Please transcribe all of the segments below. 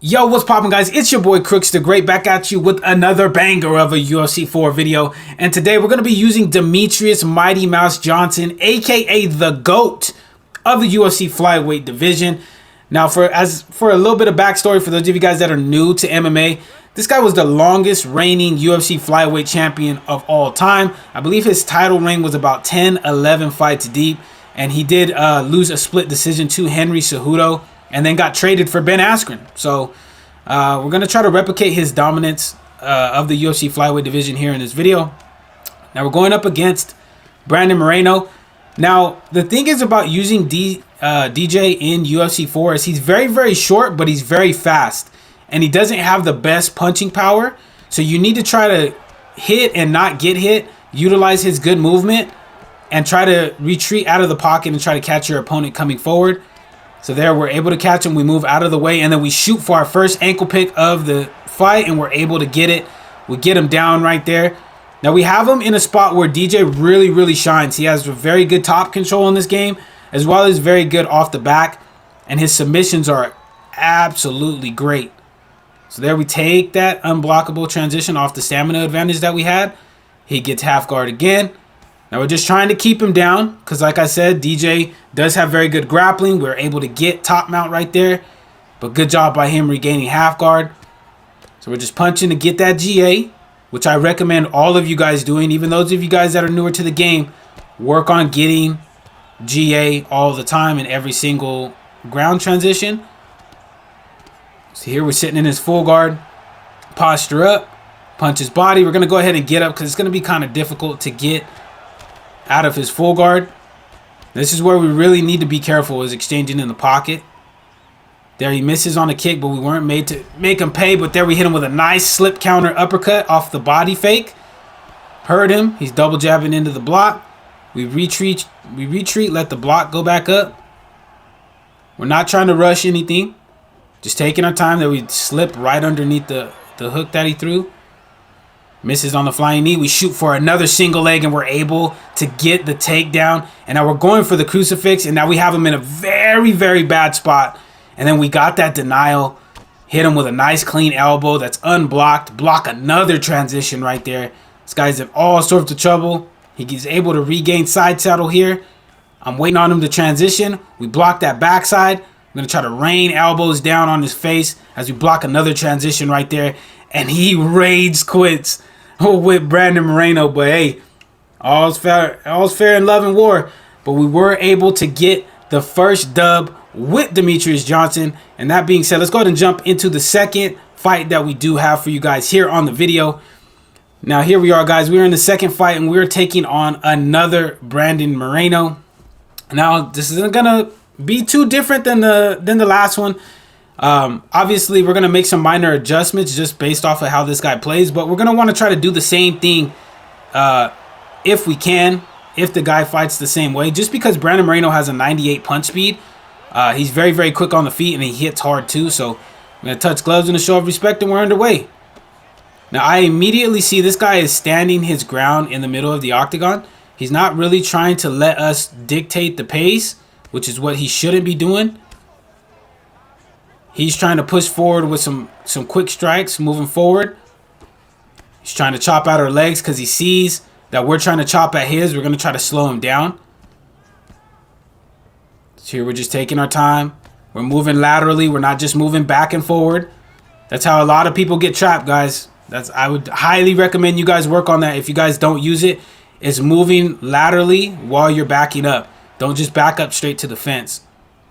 Yo, what's poppin', guys? It's your boy Crooks the Great, back at you with another banger of a UFC 4 video. And today we're going to be using Demetrious Mighty Mouse Johnson, aka the GOAT of the UFC flyweight division. Now, for a little bit of backstory for those of you guys that are new to MMA, this guy was the longest reigning UFC flyweight champion of all time. I believe his title reign was about 10-11 fights deep, and he did lose a split decision to Henry Cejudo, and then got traded for Ben Askren. So we're going to try to replicate his dominance of the UFC flyweight division here in this video. Now we're going up against Brandon Moreno. Now the thing is about using DJ in UFC 4 is he's very, very short, but he's very fast. And he doesn't have the best punching power. So you need to try to hit and not get hit, utilize his good movement, and try to retreat out of the pocket and try to catch your opponent coming forward. So there, we're able to catch him. We move out of the way, and then we shoot for our first ankle pick of the fight, and we're able to get it. We get him down right there. Now, we have him in a spot where DJ really, really shines. He has very good top control in this game, as well as very good off the back, and his submissions are absolutely great. So there we take that unblockable transition off the stamina advantage that we had. He gets half guard again. Now we're just trying to keep him down because, like I said, DJ does have very good grappling. We're able to get top mount right there. But good job by him regaining half guard. So we're just punching to get that GA, which I recommend all of you guys doing. Even those of you guys that are newer to the game, work on getting GA all the time in every single ground transition. So here we're sitting in his full guard. Posture up. Punch his body. We're going to go ahead and get up because it's going to be kind of difficult to get out of his full guard. This is where we really need to be careful, is exchanging in the pocket. There he misses on a kick, but we weren't made to make him pay. But there we hit him with a nice slip counter uppercut off the body fake. Hurt him. He's double jabbing into the block. We retreat, let the block go back up. We're not trying to rush anything. Just taking our time. That we slip right underneath the hook that he threw. Misses on the flying knee. We shoot for another single leg, and we're able to get the takedown. And now we're going for the crucifix, and now we have him in a very, very bad spot. And then we got that denial. Hit him with a nice clean elbow that's unblocked. Block another transition right there. This guy's in all sorts of trouble. He's able to regain side saddle here. I'm waiting on him to transition. We block that backside. I'm going to try to rain elbows down on his face as we block another transition right there. And he rage quits with Brandon Moreno. But hey, all's fair in love and war. But we were able to get the first dub with Demetrious Johnson. And that being said, let's go ahead and jump into the second fight that we do have for you guys here on the video. Now here we are, guys. We're in the second fight, and we're taking on another Brandon Moreno. Now this isn't gonna be too different than the last one. Obviously, we're going to make some minor adjustments just based off of how this guy plays, but we're going to want to try to do the same thing if we can, if the guy fights the same way. Just because Brandon Moreno has a 98 punch speed, he's very, very quick on the feet, and he hits hard too. So I'm going to touch gloves in a show of respect, and we're underway. Now, I immediately see this guy is standing his ground in the middle of the octagon. He's not really trying to let us dictate the pace, which is what he shouldn't be doing. He's trying to push forward with some quick strikes, moving forward. He's trying to chop out our legs because he sees that we're trying to chop at his. We're going to try to slow him down. So here we're just taking our time. We're moving laterally. We're not just moving back and forward. That's how a lot of people get trapped, guys. I would highly recommend you guys work on that. If you guys don't use it, it's moving laterally while you're backing up. Don't just back up straight to the fence,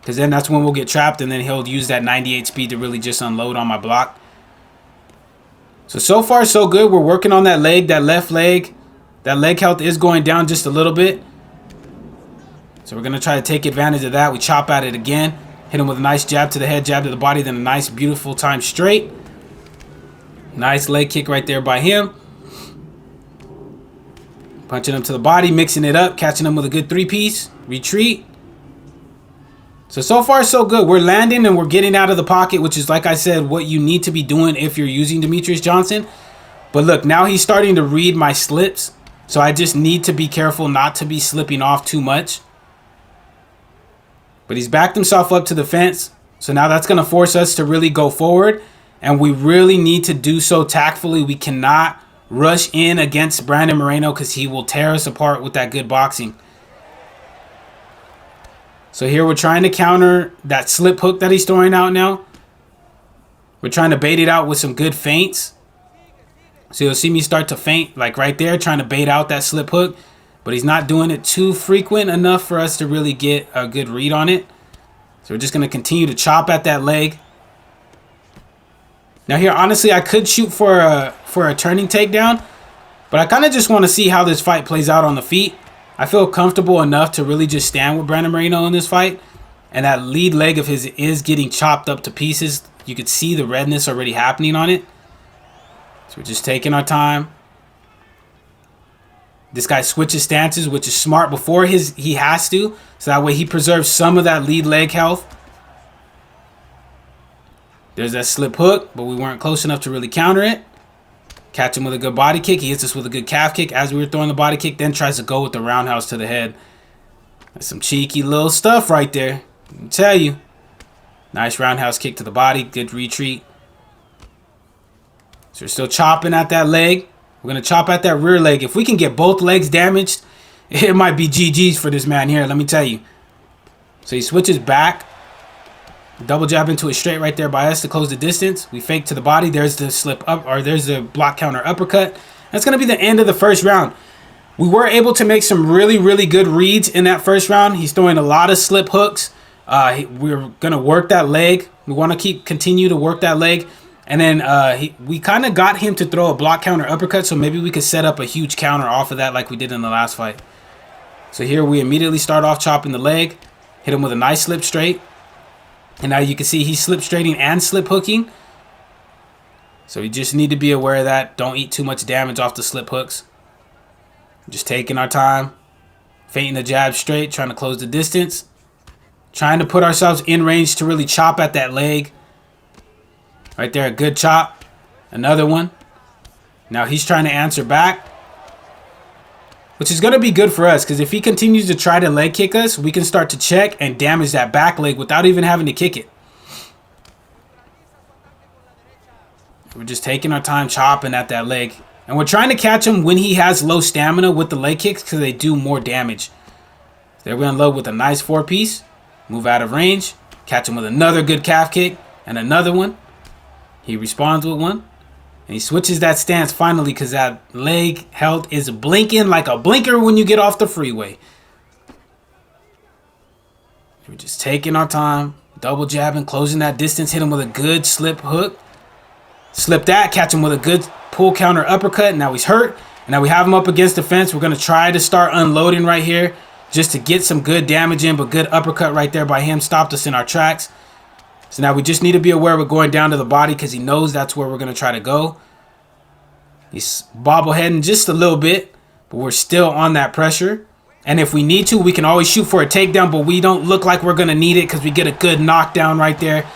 because then that's when we'll get trapped, and then he'll use that 98 speed to really just unload on my block. So far, so good. We're working on that leg, that left leg. That leg health is going down just a little bit. So we're going to try to take advantage of that. We chop at it again. Hit him with a nice jab to the head, jab to the body, then a nice, beautiful time straight. Nice leg kick right there by him. Punching him to the body, mixing it up, catching him with a good three-piece. Retreat. So far, so good. We're landing and we're getting out of the pocket, which is, like I said, what you need to be doing if you're using Demetrious Johnson. But look, now he's starting to read my slips. So I just need to be careful not to be slipping off too much. But he's backed himself up to the fence. So now that's going to force us to really go forward. And we really need to do so tactfully. We cannot rush in against Brandon Moreno because he will tear us apart with that good boxing. So here we're trying to counter that slip hook that he's throwing out now. We're trying to bait it out with some good feints. So you'll see me start to feint like right there, trying to bait out that slip hook. But he's not doing it too frequent enough for us to really get a good read on it. So we're just going to continue to chop at that leg. Now here, honestly, I could shoot for a turning takedown. But I kind of just want to see how this fight plays out on the feet. I feel comfortable enough to really just stand with Brandon Moreno in this fight. And that lead leg of his is getting chopped up to pieces. You could see the redness already happening on it. So we're just taking our time. This guy switches stances, which is smart before he has to. So that way he preserves some of that lead leg health. There's that slip hook, but we weren't close enough to really counter it. Catch him with a good body kick. He hits us with a good calf kick as we were throwing the body kick. Then tries to go with the roundhouse to the head. That's some cheeky little stuff right there. Let me tell you. Nice roundhouse kick to the body. Good retreat. So we're still chopping at that leg. We're going to chop at that rear leg. If we can get both legs damaged, it might be GG's for this man here. Let me tell you. So he switches back. Double jab into it straight right there by us to close the distance. We fake to the body. There's the slip up, or there's the block counter uppercut. That's going to be the end of the first round. We were able to make some really, really good reads in that first round. He's throwing a lot of slip hooks. We're going to work that leg. We want to continue to work that leg. And then we kind of got him to throw a block counter uppercut, so maybe we could set up a huge counter off of that like we did in the last fight. So here we immediately start off chopping the leg. Hit him with a nice slip straight. And now you can see he's slip straighting and slip hooking. So you just need to be aware of that. Don't eat too much damage off the slip hooks. Just taking our time. Feinting the jab straight, trying to close the distance. Trying to put ourselves in range to really chop at that leg. Right there, a good chop. Another one. Now he's trying to answer back. Which is going to be good for us, because if he continues to try to leg kick us, we can start to check and damage that back leg without even having to kick it. We're just taking our time chopping at that leg. And we're trying to catch him when he has low stamina with the leg kicks, because they do more damage. There we unload with a nice 4-piece. Move out of range. Catch him with another good calf kick. And another one. He responds with one. And he switches that stance finally because that leg health is blinking like a blinker when you get off the freeway. We're just taking our time. Double jabbing, closing that distance. Hit him with a good slip hook. Slip that, catch him with a good pull counter uppercut. Now he's hurt. And now we have him up against the fence. We're going to try to start unloading right here just to get some good damage in. But good uppercut right there by him stopped us in our tracks. So now we just need to be aware we're going down to the body because he knows that's where we're going to try to go. He's bobbleheading just a little bit, but we're still on that pressure. And if we need to, we can always shoot for a takedown, but we don't look like we're going to need it because we get a good knockdown right there.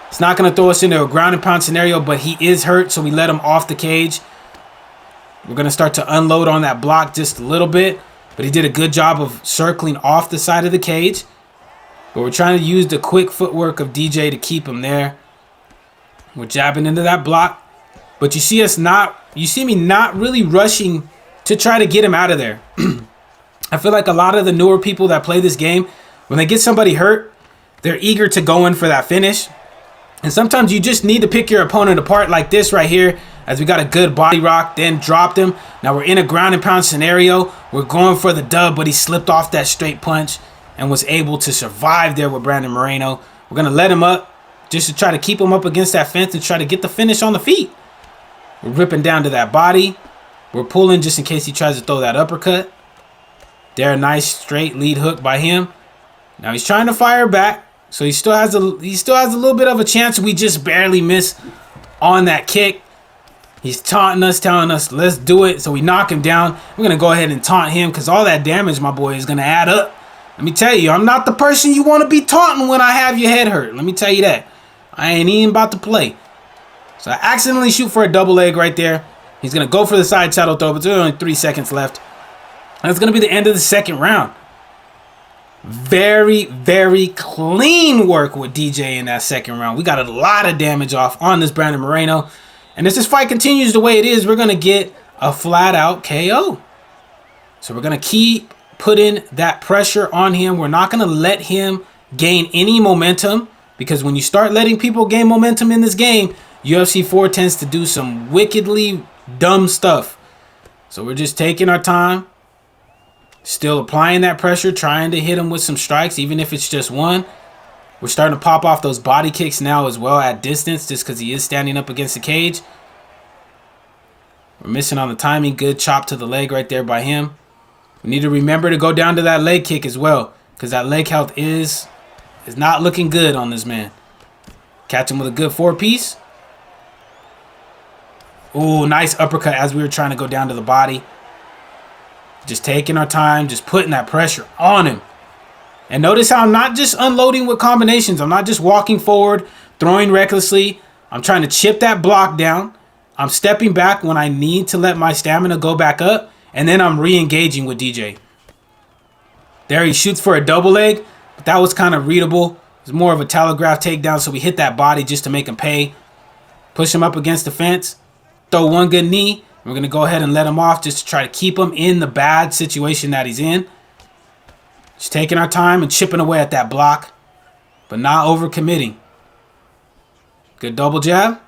It's not going to throw us into a ground and pound scenario, but he is hurt, so we let him off the cage. We're going to start to unload on that block just a little bit, but he did a good job of circling off the side of the cage. But we're trying to use the quick footwork of DJ to keep him there. We're jabbing into that block. But you see me not really rushing to try to get him out of there. I feel like a lot of the newer people that play this game, when they get somebody hurt, they're eager to go in for that finish. And sometimes you just need to pick your opponent apart like this right here, as we got a good body rock, then dropped him. Now we're in a ground and pound scenario. We're going for the dub, but he slipped off that straight punch and was able to survive there with Brandon Moreno. We're going to let him up just to try to keep him up against that fence and try to get the finish on the feet. We're ripping down to that body. We're pulling just in case he tries to throw that uppercut. There, a nice straight lead hook by him. Now he's trying to fire back. So he still has a little bit of a chance. We just barely miss on that kick. He's taunting us, telling us, let's do it. So we knock him down. We're going to go ahead and taunt him because all that damage, my boy, is going to add up. Let me tell you, I'm not the person you want to be taunting when I have your head hurt. Let me tell you that. I ain't even about to play. So I accidentally shoot for a double leg right there. He's going to go for the side saddle throw, but there's only 3 seconds left. And it's going to be the end of the second round. Very, very clean work with DJ in that second round. We got a lot of damage off on this Brandon Moreno. And as this fight continues the way it is, we're going to get a flat-out KO. So we're going to keep putting that pressure on him. We're not going to let him gain any momentum, because when you start letting people gain momentum in this game, UFC 4 tends to do some wickedly dumb stuff. So we're just taking our time, still applying that pressure, trying to hit him with some strikes, even if it's just one. We're starting to pop off those body kicks now as well at distance, just because he is standing up against the cage. We're missing on the timing. Good chop to the leg right there by him. We need to remember to go down to that leg kick as well, because that leg health is not looking good on this man. Catch him with a good 4-piece. Ooh, nice uppercut as we were trying to go down to the body. Just taking our time, just putting that pressure on him. And notice how I'm not just unloading with combinations. I'm not just walking forward, throwing recklessly. I'm trying to chip that block down. I'm stepping back when I need to let my stamina go back up. And then I'm re-engaging with DJ. There he shoots for a double leg, but that was kind of readable. It was more of a telegraph takedown, so we hit that body just to make him pay. Push him up against the fence. Throw one good knee. We're going to go ahead and let him off just to try to keep him in the bad situation that he's in. Just taking our time and chipping away at that block, but not overcommitting. Good double jab.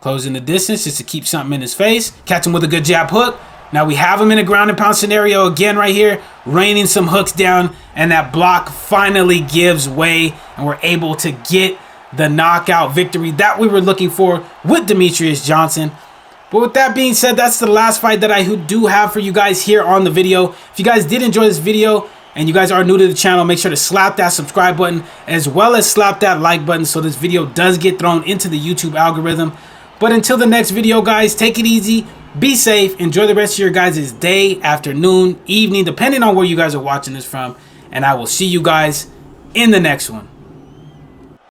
Closing the distance just to keep something in his face. Catch him with a good jab hook. Now we have him in a ground and pound scenario again right here, raining some hooks down, and that block finally gives way, and we're able to get the knockout victory that we were looking for with Demetrious Johnson. But with that being said, that's the last fight that I do have for you guys here on the video. If you guys did enjoy this video and you guys are new to the channel, make sure to slap that subscribe button as well as slap that like button so this video does get thrown into the YouTube algorithm. But until the next video, guys, take it easy, be safe, enjoy the rest of your guys' day, afternoon, evening, depending on where you guys are watching this from. And I will see you guys in the next one.